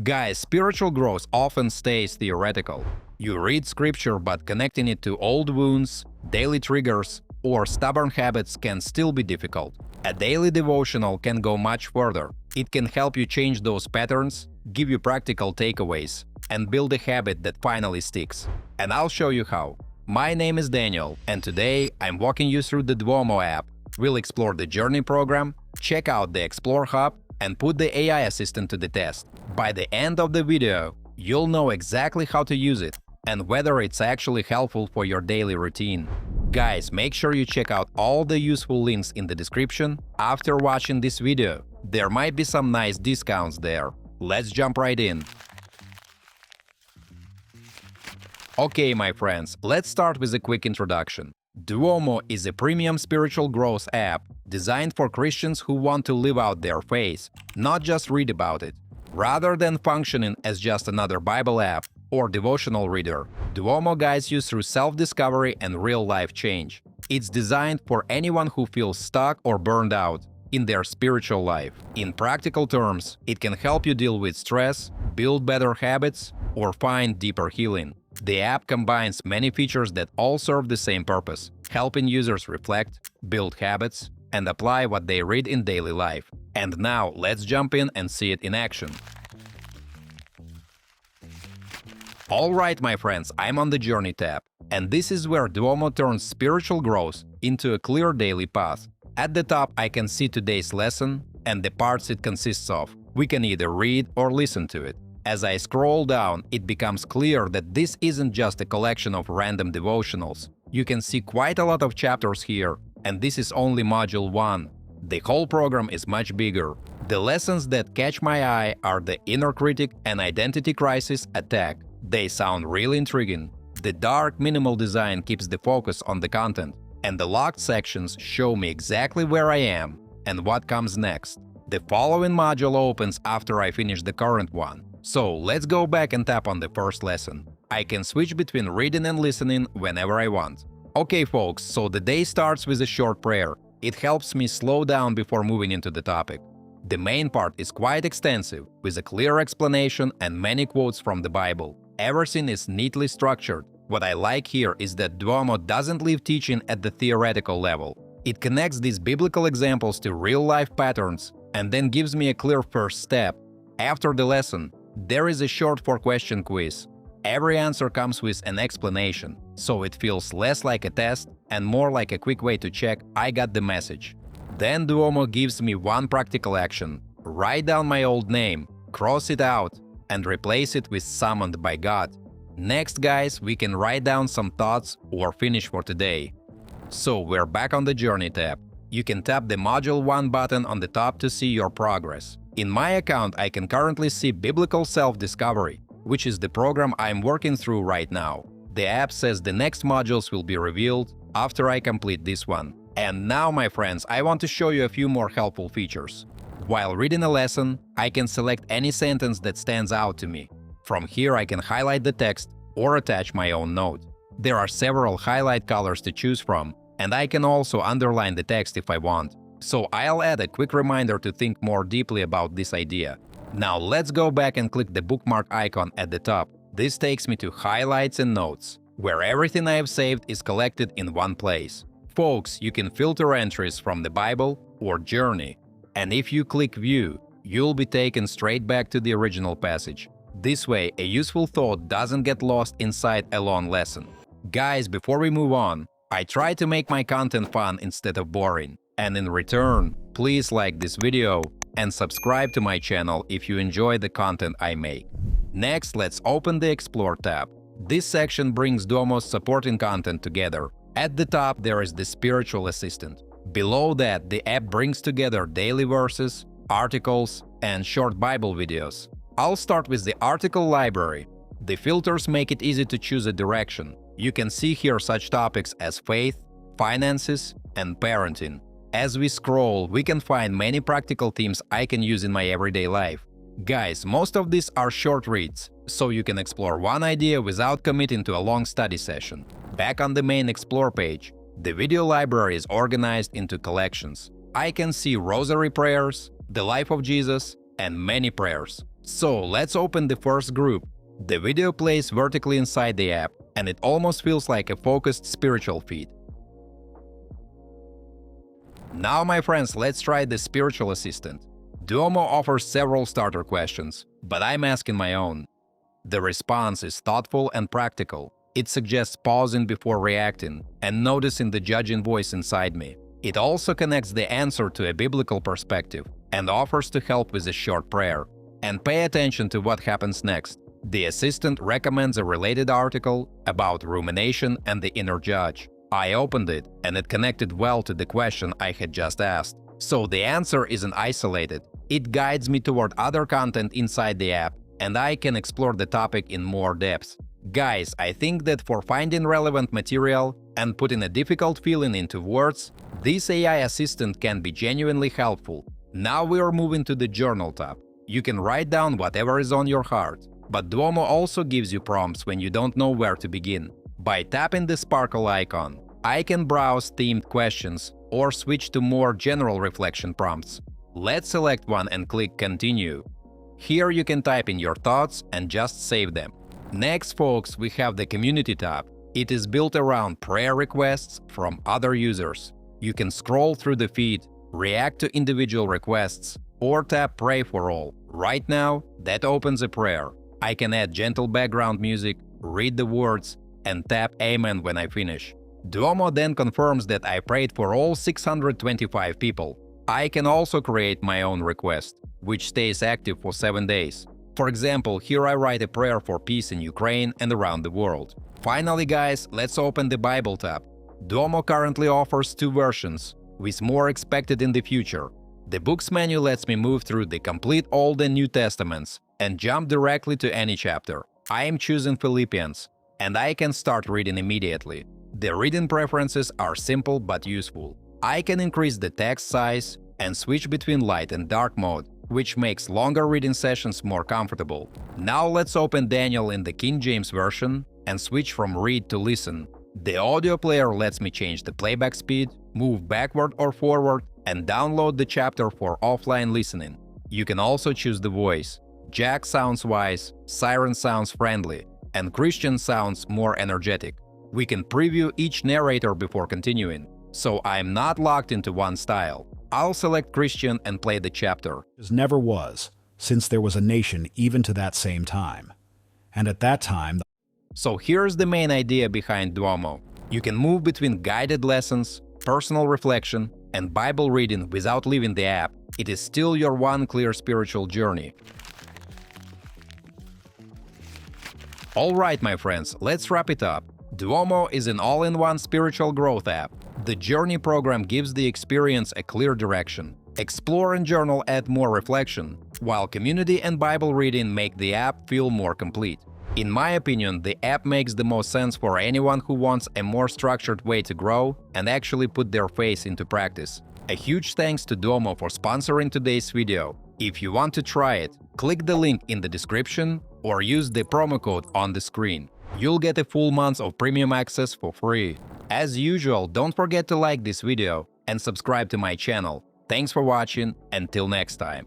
Guys, spiritual growth often stays theoretical. You read scripture, but connecting it to old wounds, daily triggers, or stubborn habits can still be difficult. A daily devotional can go much further. It can help you change those patterns, give you practical takeaways, and build a habit that finally sticks. And I'll show you how. My name is Daniel, and today I'm walking you through the Duomo app. We'll explore the Journey program, check out the Explore Hub, and put the AI assistant to the test. By the end of the video, you'll know exactly how to use it and whether it's actually helpful for your daily routine. Guys, make sure you check out all the useful links in the description after watching this video. There might be some nice discounts there. Let's jump right in. Okay, my friends, let's start with a quick introduction. Duomo is a premium spiritual growth app designed for Christians who want to live out their faith, not just read about it. Rather than functioning as just another Bible app or devotional reader, Duomo guides you through self-discovery and real-life change. It's designed for anyone who feels stuck or burned out in their spiritual life. In practical terms, it can help you deal with stress, build better habits, or find deeper healing. The app combines many features that all serve the same purpose, helping users reflect, build habits, and apply what they read in daily life. And now, let's jump in and see it in action. Alright, my friends, I'm on the Journey tab, and this is where Duomo turns spiritual growth into a clear daily path. At the top, I can see today's lesson and the parts it consists of. We can either read or listen to it. As I scroll down, it becomes clear that this isn't just a collection of random devotionals. You can see quite a lot of chapters here, and this is only Module 1. The whole program is much bigger. The lessons that catch my eye are the Inner Critic and Identity Crisis Attack. They sound really intriguing. The dark, minimal design keeps the focus on the content, and the locked sections show me exactly where I am and what comes next. The following module opens after I finish the current one. So let's go back and tap on the first lesson. I can switch between reading and listening whenever I want. Okay, folks, so the day starts with a short prayer. It helps me slow down before moving into the topic. The main part is quite extensive, with a clear explanation and many quotes from the Bible. Everything is neatly structured. What I like here is that Duomo doesn't leave teaching at the theoretical level. It connects these biblical examples to real-life patterns and then gives me a clear first step. After the lesson, there is a short 4-question quiz. Every answer comes with an explanation, so it feels less like a test and more like a quick way to check I got the message. Then Duomo gives me one practical action: write down my old name, cross it out, and replace it with summoned by God. Next, guys, we can write down some thoughts or finish for today. So we're back on the Journey tab. You can tap the Module 1 button on the top to see your progress. In my account, I can currently see Biblical Self-Discovery, which is the program I'm working through right now. The app says the next modules will be revealed after I complete this one. And now, my friends, I want to show you a few more helpful features. While reading a lesson, I can select any sentence that stands out to me. From here, I can highlight the text or attach my own note. There are several highlight colors to choose from, and I can also underline the text if I want. So I'll add a quick reminder to think more deeply about this idea. Now let's go back and click the bookmark icon at the top. This takes me to Highlights and Notes, where everything I have saved is collected in one place. Folks, you can filter entries from the Bible or Journey, and if you click View, you'll be taken straight back to the original passage. This way, a useful thought doesn't get lost inside a long lesson. Guys, before we move on, I try to make my content fun instead of boring. And in return, please like this video and subscribe to my channel if you enjoy the content I make. Next, let's open the Explore tab. This section brings Duomo's supporting content together. At the top, there is the Spiritual Assistant. Below that, the app brings together daily verses, articles, and short Bible videos. I'll start with the article library. The filters make it easy to choose a direction. You can see here such topics as faith, finances, and parenting. As we scroll, we can find many practical themes I can use in my everyday life. Guys, most of these are short reads, so you can explore one idea without committing to a long study session. Back on the main Explore page, the video library is organized into collections. I can see rosary prayers, the life of Jesus, and many prayers. So let's open the first group. The video plays vertically inside the app, and it almost feels like a focused spiritual feed. Now, my friends, let's try the spiritual assistant. Duomo offers several starter questions, but I'm asking my own. The response is thoughtful and practical. It suggests pausing before reacting and noticing the judging voice inside me. It also connects the answer to a biblical perspective and offers to help with a short prayer. And pay attention to what happens next. The assistant recommends a related article about rumination and the inner judge. I opened it, and it connected well to the question I had just asked. So the answer isn't isolated. It guides me toward other content inside the app, and I can explore the topic in more depth. Guys, I think that for finding relevant material and putting a difficult feeling into words, this AI assistant can be genuinely helpful. Now we are moving to the Journal tab. You can write down whatever is on your heart, but Duomo also gives you prompts when you don't know where to begin. By tapping the sparkle icon, I can browse themed questions or switch to more general reflection prompts. Let's select one and click Continue. Here you can type in your thoughts and just save them. Next, folks, we have the Community tab. It is built around prayer requests from other users. You can scroll through the feed, react to individual requests, or tap Pray for All. Right now, that opens a prayer. I can add gentle background music, read the words, and tap Amen when I finish. Duomo then confirms that I prayed for all 625 people. I can also create my own request, which stays active for 7 days. For example, here I write a prayer for peace in Ukraine and around the world. Finally, guys, let's open the Bible tab. Duomo currently offers 2 versions, with more expected in the future. The Books menu lets me move through the complete Old and New Testaments and jump directly to any chapter. I am choosing Philippians, and I can start reading immediately. The reading preferences are simple but useful. I can increase the text size and switch between light and dark mode, which makes longer reading sessions more comfortable. Now let's open Daniel in the King James Version and switch from read to listen. The audio player lets me change the playback speed, move backward or forward, and download the chapter for offline listening. You can also choose the voice. Jack sounds wise, Siren sounds friendly, and Christian sounds more energetic. We can preview each narrator before continuing, so I'm not locked into one style. I'll select Christian and play the chapter. Never was, since there was a nation even to that same time. And at that time... So here's the main idea behind Duomo. You can move between guided lessons, personal reflection, and Bible reading without leaving the app. It is still your one clear spiritual journey. Alright, my friends, let's wrap it up. Duomo is an all-in-one spiritual growth app. The Journey program gives the experience a clear direction. Explore and Journal add more reflection, while Community and Bible reading make the app feel more complete. In my opinion, the app makes the most sense for anyone who wants a more structured way to grow and actually put their faith into practice. A huge thanks to Duomo for sponsoring today's video. If you want to try it, click the link in the description or use the promo code on the screen. You'll get a full month of premium access for free. As usual, don't forget to like this video and subscribe to my channel. Thanks for watching, until next time.